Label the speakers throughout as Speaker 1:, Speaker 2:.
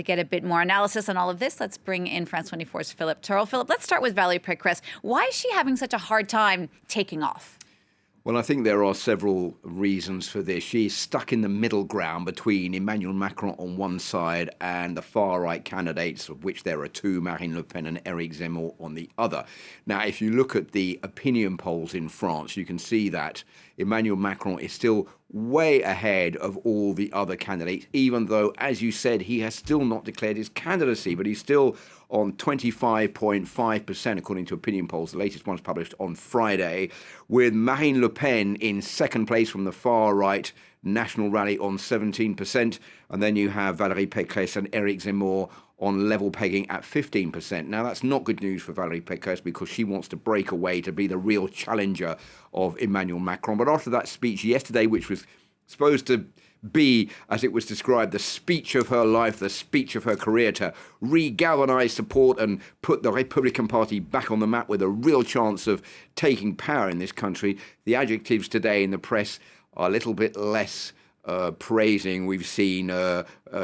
Speaker 1: to get a bit more analysis on all of this, let's bring in France 24's Philip Turle. Philip, let's start with Valerie Pecresse. Why is she having such a hard time taking off?
Speaker 2: Well, I think there are several reasons for this. She's stuck in the middle ground between Emmanuel Macron on one side and the far-right candidates, of which there are two, Marine Le Pen and Éric Zemmour, on the other. Now, if you look at the opinion polls in France, you can see that Emmanuel Macron is still way ahead of all the other candidates, even though, as you said, he has still not declared his candidacy, but he's still on 25.5%, according to opinion polls, the latest ones published on Friday, with Marine Le Pen in second place from the far right National Rally on 17%, and then you have Valérie Pécresse and Éric Zemmour on level pegging at 15%. Now, that's not good news for Valérie Pécresse because she wants to break away to be the real challenger of Emmanuel Macron. But after that speech yesterday, which was supposed to be, as it was described, the speech of her life, the speech of her career, to re-galvanize support and put the Republican Party back on the map with a real chance of taking power in this country, the adjectives today in the press are a little bit less praising. We've seen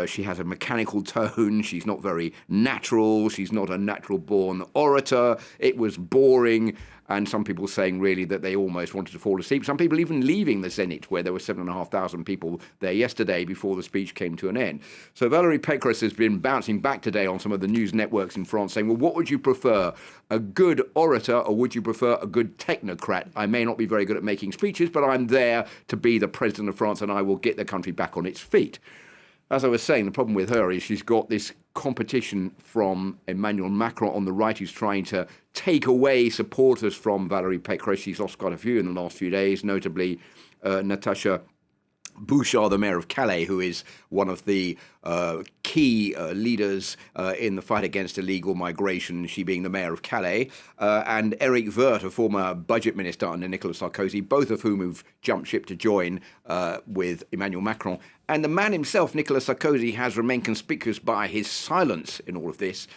Speaker 2: she has a mechanical tone. She's not very natural. She's not a natural-born orator. It was boring. And some people saying really that they almost wanted to fall asleep. Some people even leaving the Senate, where there were 7,500 people there yesterday before the speech came to an end. So Valérie Pécresse has been bouncing back today on some of the news networks in France saying, well, what would you prefer, a good orator or would you prefer a good technocrat? I may not be very good at making speeches, but I'm there to be the president of France and I will get the country back on its feet. As I was saying, the problem with her is she's got this competition from Emmanuel Macron on the right, who's trying to take away supporters from Valérie Pécresse. She's lost quite a few in the last few days, notably Natasha Bouchard, the mayor of Calais, who is one of the key leaders in the fight against illegal migration, she being the mayor of Calais, and Eric Woerth, a former budget minister under Nicolas Sarkozy, both of whom have jumped ship to join with Emmanuel Macron. And the man himself, Nicolas Sarkozy, has remained conspicuous by his silence in all of this.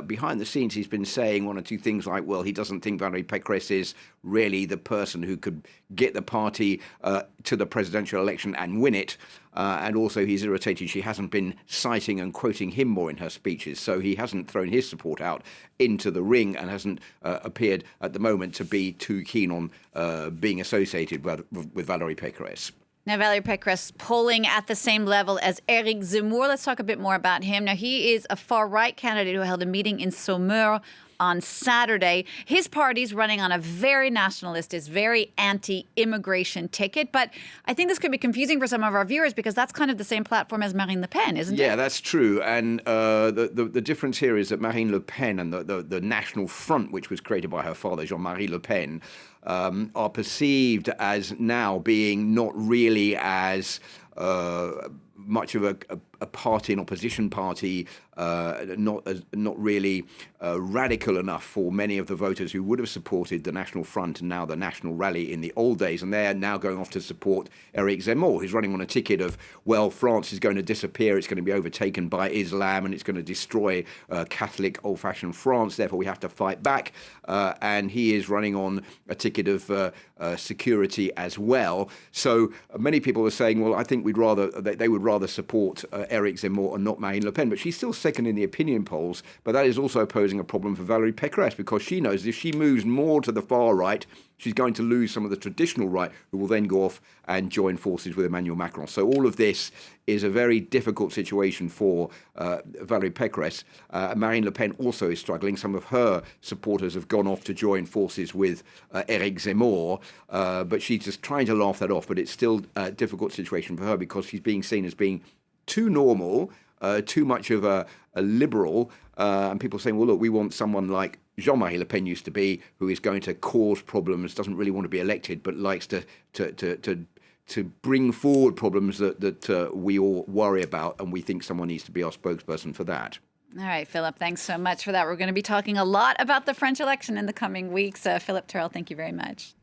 Speaker 2: Behind the scenes, he's been saying one or two things like, well, he doesn't think Valérie Pécresse is really the person who could get the party to the presidential election and win it. And also he's irritated she hasn't been citing and quoting him more in her speeches. So he hasn't thrown his support out into the ring and hasn't appeared at the moment to be too keen on being associated with Valérie Pécresse.
Speaker 1: Now, Valérie Pecresse polling at the same level as Éric Zemmour. Let's talk a bit more about him. Now, he is a far-right candidate who held a meeting in Saumur on Saturday. His party's running on a very nationalist, very anti-immigration ticket. But I think this could be confusing for some of our viewers because that's kind of the same platform as Marine Le Pen, isn't it?
Speaker 2: Yeah, that's true. And the difference here is that Marine Le Pen and the National Front, which was created by her father, Jean-Marie Le Pen, are perceived as now being not really as much of a party, an opposition party, not really radical enough for many of the voters who would have supported the National Front and now the National Rally in the old days. And they're now going off to support Éric Zemmour, who's running on a ticket of, well, France is going to disappear, it's going to be overtaken by Islam, and it's going to destroy Catholic old-fashioned France. Therefore, we have to fight back. And he is running on a ticket of security as well. So many people are saying, well, I think they would rather support Éric Zemmour and not Marine Le Pen. But she's still second in the opinion polls. But that is also posing a problem for Valérie Pécresse because she knows if she moves more to the far right, she's going to lose some of the traditional right, who will then go off and join forces with Emmanuel Macron. So all of this is a very difficult situation for Valérie Pécresse. Marine Le Pen also is struggling. Some of her supporters have gone off to join forces with Éric Zemmour, but she's just trying to laugh that off. But it's still a difficult situation for her because she's being seen as being too normal, too much of a liberal, and people saying, well, look, we want someone like Jean-Marie Le Pen used to be, who is going to cause problems, doesn't really want to be elected, but likes to bring forward problems that we all worry about, and we think someone needs to be our spokesperson for that.
Speaker 1: All right, Philip, thanks so much for that. We're going to be talking a lot about the French election in the coming weeks. Philip Turle, thank you very much.